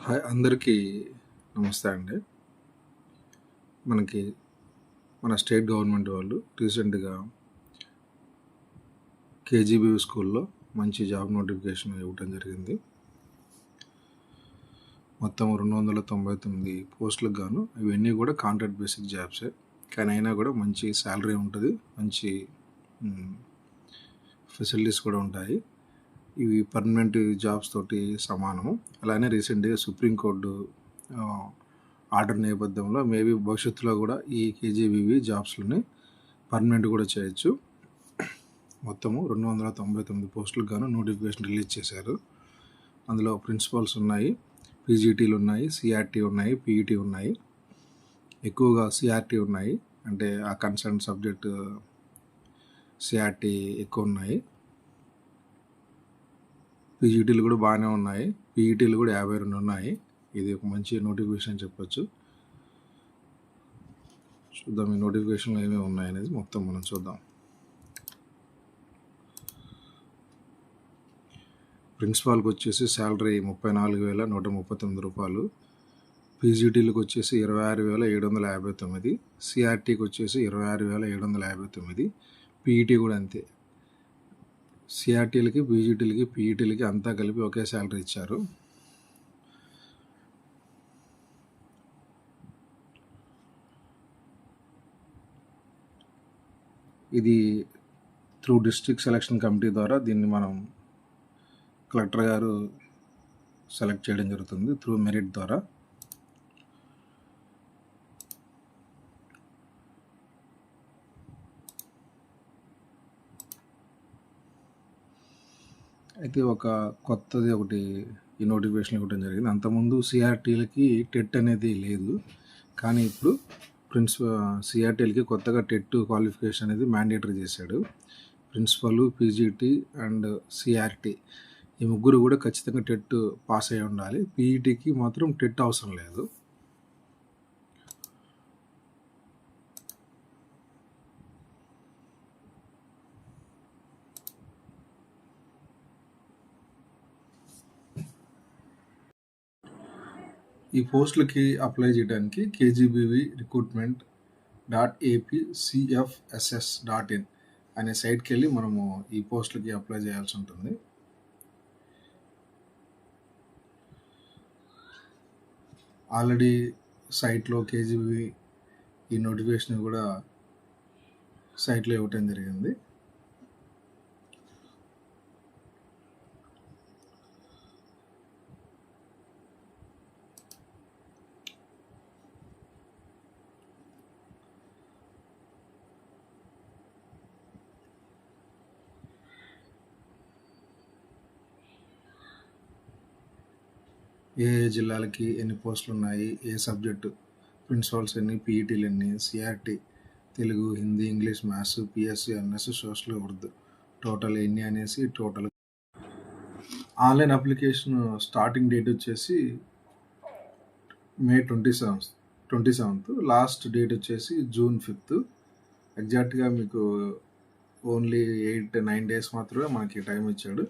Hi అందరికీ నమస్తే అండి. మనకి మన స్టేట్ గవర్నమెంట్ వాళ్ళు రీసెంట్గా కేజీబీవీ స్కూల్లో మంచి జాబ్ నోటిఫికేషన్ ఇవ్వటం జరిగింది. మొత్తం 299 పోస్టులకు గాను ఇవన్నీ కూడా కాంట్రాక్ట్ బేసిక్ జాబ్సే, కానీ అయినా కూడా మంచి శాలరీ ఉంటుంది, మంచి ఫెసిలిటీస్ కూడా ఉంటాయి. ఇవి పర్మనెంట్ జాబ్స్ తోటి సమానము. అలానే రీసెంట్గా సుప్రీంకోర్టు ఆర్డర్ నేపథ్యంలో మేబీ భవిష్యత్తులో కూడా ఈ కేజీబీవీ జాబ్స్ని పర్మనెంట్ కూడా చేయొచ్చు. మొత్తము 299 పోస్టులకు గాను నోటిఫికేషన్ రిలీజ్ చేశారు. అందులో ప్రిన్సిపల్స్ ఉన్నాయి, పీజీటీలు ఉన్నాయి, సిఆర్టీ ఉన్నాయి, పీఈటీ ఉన్నాయి. ఎక్కువగా సిఆర్టీ ఉన్నాయి, అంటే ఆ కన్సర్న్ సబ్జెక్ట్ సిఆర్టీ ఎక్కువ ఉన్నాయి. పీజీటీలు కూడా బాగానే ఉన్నాయి, పీఈటీలు కూడా 52 ఉన్నాయి. ఇది ఒక మంచి నోటిఫికేషన్ చెప్పొచ్చు. చూద్దాం ఈ నోటిఫికేషన్లో ఏమేమి ఉన్నాయనేది మొత్తం మనం చూద్దాం. ప్రిన్సిపాల్కి వచ్చేసి శాలరీ 34,139 రూపాయలు, పీజీటీలకు వచ్చేసి 26,759, సిఆర్టీకి వచ్చేసి 26,759, పీఈటీ కూడా అంతే. సిఆర్టీలకి, పీజీటీలకి, పీఈటీలకి అంతా కలిపి ఒకే శాలరీ ఇచ్చారు. ఇది త్రూ డిస్ట్రిక్ట్ సెలక్షన్ కమిటీ ద్వారా దీన్ని మనం కలెక్టర్ గారు సెలెక్ట్ చేయడం జరుగుతుంది త్రూ మెరిట్ ద్వారా. అయితే ఒక కొత్తది ఒకటి ఈ నోటిఫికేషన్ ఇవ్వడం జరిగింది. అంతకుముందు సిఆర్టీలకి టెట్ అనేది లేదు, కానీ ఇప్పుడు సిఆర్టీలకి కొత్తగా టెట్ క్వాలిఫికేషన్ అనేది మ్యాండేటరీ చేశాడు. ప్రిన్సిపల్, పీజీటీ అండ్ సిఆర్టీ ఈ ముగ్గురు కూడా ఖచ్చితంగా టెట్ పాస్ అయి ఉండాలి. పీఈటీకి మాత్రం టెట్ అవసరం లేదు. ఈ పోస్టులకి అప్లై చేయడానికి కేజీబీవీ రిక్రూట్మెంట్ .apcfss.in అనే సైట్కి వెళ్ళి మనము ఈ పోస్టులకి అప్లై చేయాల్సి ఉంటుంది. ఆల్రెడీ సైట్లో కేజీబీవీ ఈ నోటిఫికేషన్ కూడా సైట్లో ఇవ్వటం జరిగింది. ఏ జిల్లాలకి ఎన్ని పోస్టులు ఉన్నాయి, ఏ సబ్జెక్టు, ప్రిన్సిపల్స్ ఎన్ని, పీఈటీలు ఎన్ని, CRT Telugu, Hindi, English, maths, PSC, NS, social, Urdu total ఎన్ని అనేసి total. Online application starting date వచ్చేసి May 27th, లాస్ట్ డేట్ వచ్చేసి June 5th. ఎగ్జాక్ట్గా మీకు ఓన్లీ 8-9 డేస్ మాత్రమే మనకి టైం ఇచ్చాడు.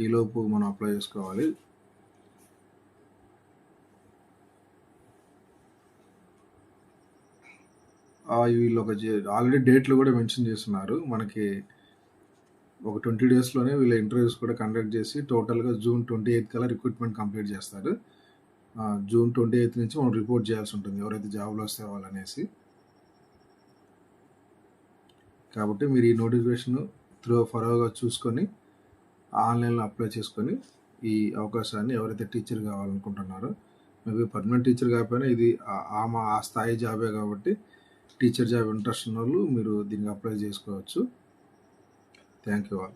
ఈలోపు మనం అప్లై చేసుకోవాలి. వీళ్ళు ఆల్రెడీ డేట్లు కూడా మెన్షన్ చేస్తున్నారు. మనకి ఒక 20 డేస్లోనే వీళ్ళ ఇంటర్వ్యూస్ కూడా కండక్ట్ చేసి టోటల్గా June 28 కల్లా రిక్రూట్మెంట్ కంప్లీట్ చేస్తారు. June 28 నుంచి మనం రిపోర్ట్ చేయాల్సి ఉంటుంది ఎవరైతే జాబ్లో వస్తే వాళ్ళనేసి. కాబట్టి మీరు ఈ నోటిఫికేషన్ ఫరోగా చూసుకొని ఆన్లైన్లో అప్లై చేసుకొని ఈ అవకాశాన్ని ఎవరైతే టీచర్ కావాలనుకుంటున్నారో, మేబీ పర్మనెంట్ టీచర్ కాకపోయినా ఇది ఆ స్థాయి జాబే కాబట్టి టీచర్ జాబ్ ఇంట్రెస్ట్ ఉన్న వాళ్ళు మీరు దీనికి అప్లై చేసుకోవచ్చు. Thank you all.